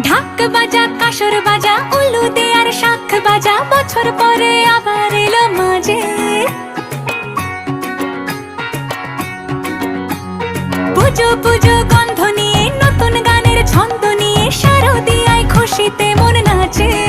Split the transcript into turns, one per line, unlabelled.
ঢাক বাজা কাসর বাজা উলু দে আর শাখ বাজা, বছর পরে আবার এলো মাঝে। পুজো পুজো গন্ধ নিয়ে নতুন গানের ছন্দ নিয়ে শারদিয়ায় খুশিতে মন নাচে।